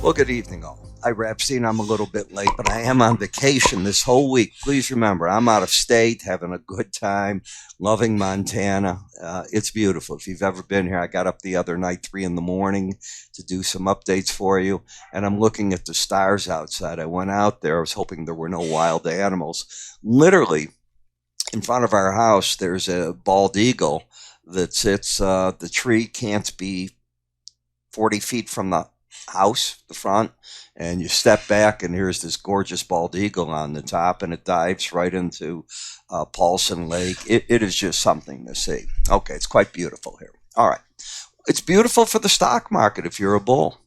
Well, good evening, all. Ira Epstein. I'm a little bit late, but I am on vacation this whole week. Please remember, I'm out of state, having a good time, loving Montana. It's beautiful. If you've ever been here, I got up the other night, 3 in the morning, to do some updates for you, and I'm looking at the stars outside. I went out there. I was hoping there were no wild animals. Literally, in front of our house, there's a bald eagle that sits. The tree can't be 40 feet from the house, the front, and you step back and here's this gorgeous bald eagle on the top, and it dives right into Paulson Lake. It is just something to see. Okay, it's quite beautiful here. All right. It's beautiful for the stock market if you're a bull.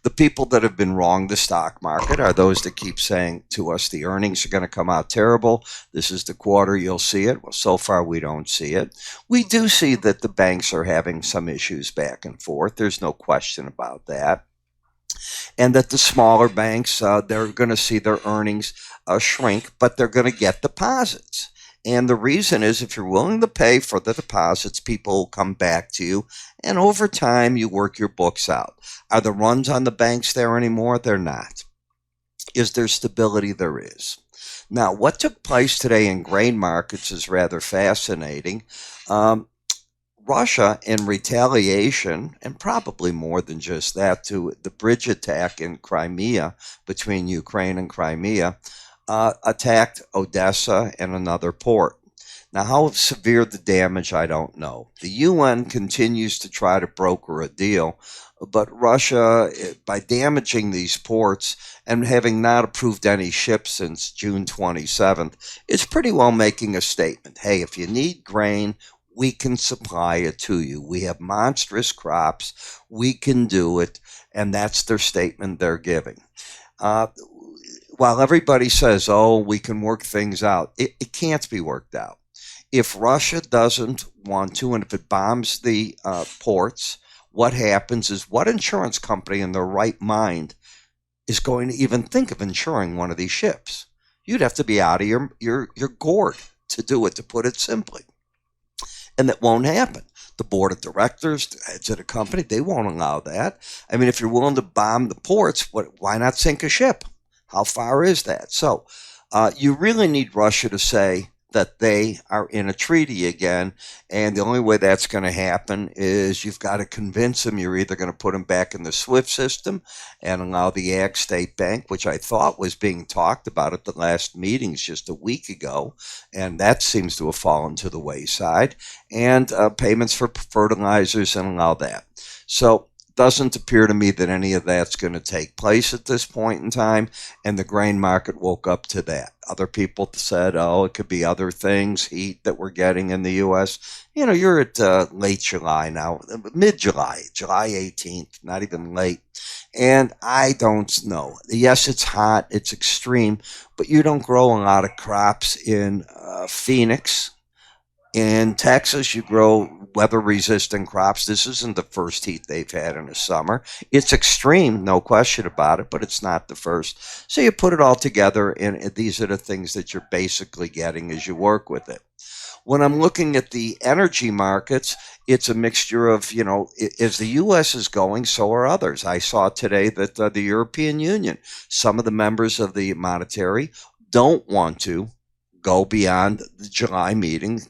The people that have been wrong the stock market are those that keep saying to us the earnings are going to come out terrible. This is the quarter, you'll see it. Well, so far we don't see it. We do see that the banks are having some issues back and forth. There's no question about that. And that the smaller banks, they're going to see their earnings shrink, but they're going to get deposits. And the reason is if you're willing to pay for the deposits, people will come back to you. And over time, you work your books out. Are the runs on the banks there anymore? They're not. Is there stability? There is. Now, what took place today in grain markets is rather fascinating. Russia, in retaliation, and probably more than just that, to the bridge attack in Crimea, between Ukraine and Crimea, attacked Odessa and another port. Now, how severe the damage, I don't know. The UN continues to try to broker a deal, but Russia, by damaging these ports and having not approved any ships since June 27th, is pretty well making a statement. Hey, if you need grain, we can supply it to you. We have monstrous crops. We can do it. And that's their statement they're giving. While everybody says, oh, we can work things out, it can't be worked out. If Russia doesn't want to, and if it bombs the ports, what happens is what insurance company in their right mind is going to even think of insuring one of these ships? You'd have to be out of your gourd to do it, to put it simply. And that won't happen. The board of directors, the heads of the company, they won't allow that. I mean, if you're willing to bomb the ports, why not sink a ship? How far is that? So you really need Russia to say that they are in a treaty again, and the only way that's going to happen is you've got to convince them. You're either going to put them back in the SWIFT system and allow the Ag State Bank, which I thought was being talked about at the last meetings just a week ago, and that seems to have fallen to the wayside, and payments for fertilizers and allow that. So doesn't appear to me that any of that's going to take place at this point in time, and the grain market woke up to that. Other people said, oh, it could be other things, heat that we're getting in the U.S. You know, you're at late July now, mid-July, July 18th, not even late. And I don't know. Yes, it's hot, it's extreme, but you don't grow a lot of crops in Phoenix. In Texas, you grow weather-resistant crops. This isn't the first heat they've had in the summer. It's extreme, no question about it, but it's not the first. So you put it all together, and these are the things that you're basically getting as you work with it. When I'm looking at the energy markets, it's a mixture of, you know, as the U.S. is going, so are others. I saw today that the European Union, some of the members of the monetary don't want to go beyond the July meeting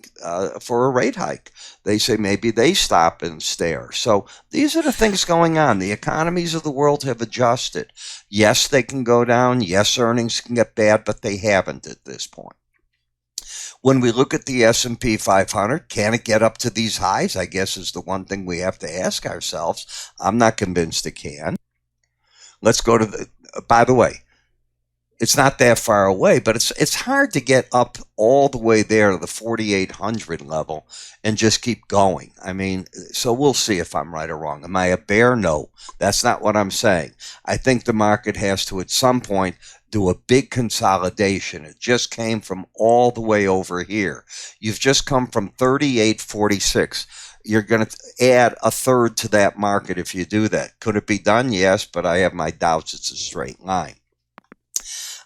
for a rate hike. They say maybe they stop and stare. So these are the things going on. The economies of the world have adjusted. Yes, they can go down. Yes, earnings can get bad, but they haven't at this point. When we look at the S&P 500, can it get up to these highs? I guess is the one thing we have to ask ourselves. I'm not convinced it can. Let's go to by the way, it's not that far away, but it's hard to get up all the way there to the 4,800 level and just keep going. I mean, so we'll see if I'm right or wrong. Am I a bear? No, that's not what I'm saying. I think the market has to, at some point, do a big consolidation. It just came from all the way over here. You've just come from 38.46. You're going to add a third to that market if you do that. Could it be done? Yes, but I have my doubts it's a straight line.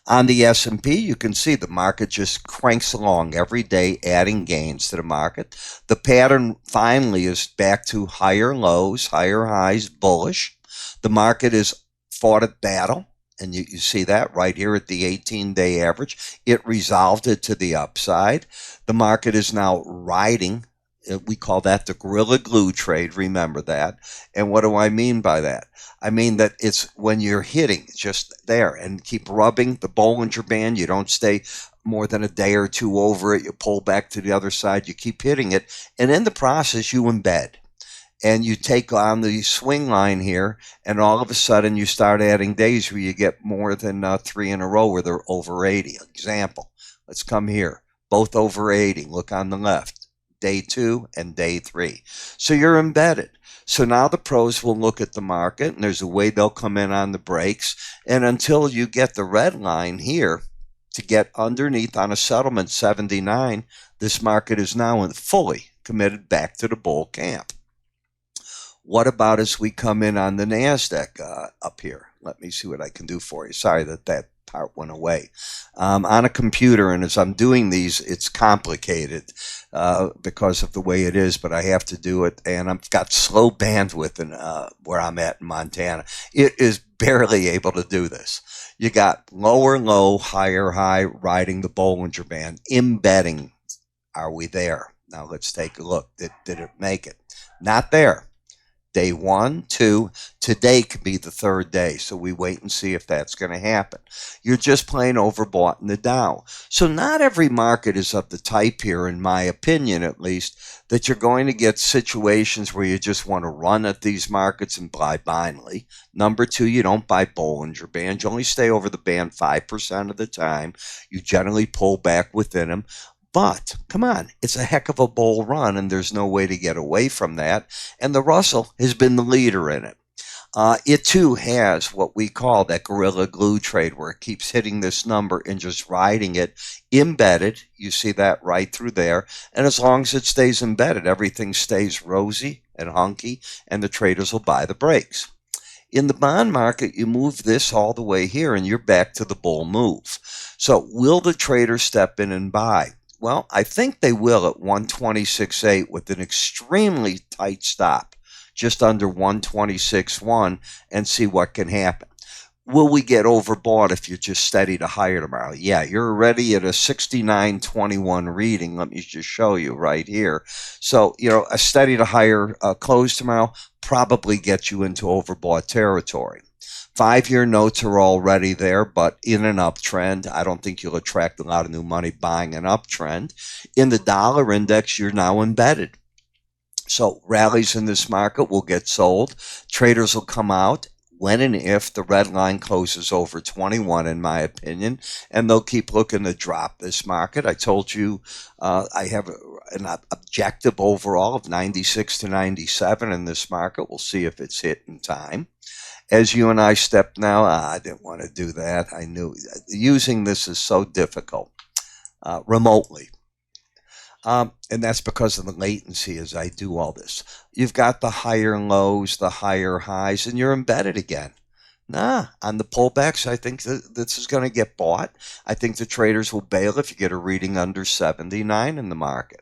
On the S&P, you can see the market just cranks along every day, adding gains to the market. The pattern finally is back to higher lows, higher highs, bullish. The market is fought a battle, and you see that right here at the 18-day average. It resolved it to the upside. The market is now riding. We call that the gorilla glue trade. Remember that. And what do I mean by that? I mean that it's when you're hitting just there and keep rubbing the Bollinger Band. You don't stay more than a day or two over it. You pull back to the other side. You keep hitting it. And in the process, you embed. And you take on the swing line here, and all of a sudden you start adding days where you get more than 3 in a row where they're over 80. Example, let's come here. Both over 80. Look on the left. Day 2 and day 3. So you're embedded. So now the pros will look at the market, and there's a way they'll come in on the breaks. And until you get the red line here to get underneath on a settlement 79, this market is now fully committed back to the bull camp. What about as we come in on the NASDAQ up here? Let me see what I can do for you. Sorry that part went away. On a computer, and as I'm doing these, it's complicated because of the way it is, but I have to do it, and I've got slow bandwidth in, where I'm at in Montana. It is barely able to do this. You got lower low, higher high, riding the Bollinger Band, embedding. Are we there? Now let's take a look. Did it make it? Not there. Day 1, 2, today could be the 3rd day, so we wait and see if that's going to happen. You're just plain overbought in the Dow. So not every market is of the type here, in my opinion at least, that you're going to get situations where you just want to run at these markets and buy blindly. Number 2, you don't buy Bollinger Bands. You only stay over the band 5% of the time. You generally pull back within them. But, come on, it's a heck of a bull run, and there's no way to get away from that. And the Russell has been the leader in it. It, too, has what we call that gorilla glue trade, where it keeps hitting this number and just riding it embedded. You see that right through there. And as long as it stays embedded, everything stays rosy and hunky, and the traders will buy the breaks. In the bond market, you move this all the way here, and you're back to the bull move. So will the traders step in and buy? Well, I think they will at 126.8 with an extremely tight stop, just under 126.1, and see what can happen. Will we get overbought if you're just steady to higher tomorrow? Yeah, you're already at a 69.21 reading. Let me just show you right here. So, a steady to higher close tomorrow probably gets you into overbought territory. 5-year notes are already there, but in an uptrend. I don't think you'll attract a lot of new money buying an uptrend. In the dollar index, you're now embedded. So rallies in this market will get sold. Traders will come out when and if the red line closes over 21, in my opinion, and they'll keep looking to drop this market. I told you I have an objective overall of 96 to 97 in this market. We'll see if it's hit in time. As you and I step now, I didn't want to do that. I knew using this is so difficult remotely. And that's because of the latency as I do all this. You've got the higher lows, the higher highs, and you're embedded again. On the pullbacks, I think this is going to get bought. I think the traders will bail if you get a reading under 79 in the market.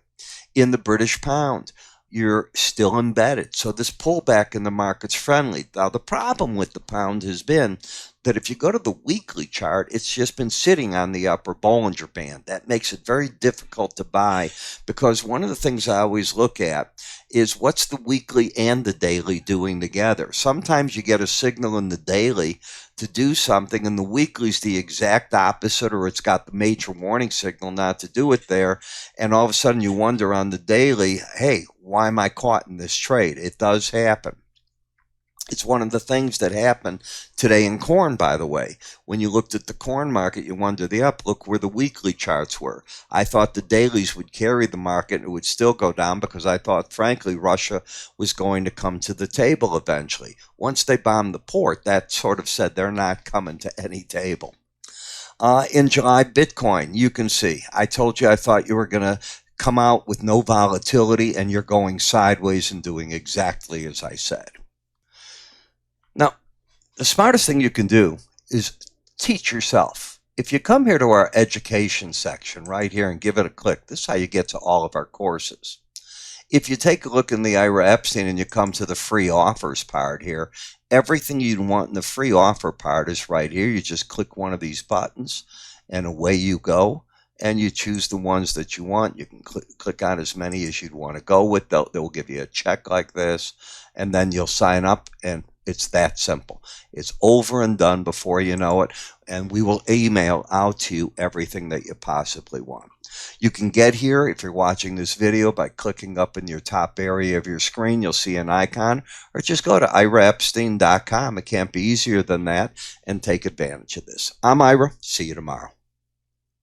In the British pound, you're still embedded. So this pullback in the market's friendly. Now, the problem with the pound has been that if you go to the weekly chart, it's just been sitting on the upper Bollinger Band. That makes it very difficult to buy, because one of the things I always look at is what's the weekly and the daily doing together. Sometimes you get a signal in the daily to do something, and the weekly's the exact opposite, or it's got the major warning signal not to do it there, and all of a sudden you wonder on the daily, hey, why am I caught in this trade? It does happen. It's one of the things that happened today in corn, by the way. When you looked at the corn market, you wondered look where the weekly charts were. I thought the dailies would carry the market and it would still go down, because I thought, frankly, Russia was going to come to the table eventually. Once they bombed the port, that sort of said they're not coming to any table. In July, Bitcoin, you can see, I told you I thought you were going to come out with no volatility, and you're going sideways and doing exactly as I said. Now, the smartest thing you can do is teach yourself. If you come here to our education section right here and give it a click, this is how you get to all of our courses. If you take a look in the Ira Epstein and you come to the free offers part here, everything you'd want in the free offer part is right here. You just click one of these buttons and away you go. And you choose the ones that you want. You can click on as many as you'd want to go with. They'll give you a check like this, and then you'll sign up, and it's that simple. It's over and done before you know it, and we will email out to you everything that you possibly want. You can get here if you're watching this video by clicking up in your top area of your screen. You'll see an icon, or just go to iraepstein.com. It can't be easier than that, and take advantage of this. I'm Ira. See you tomorrow.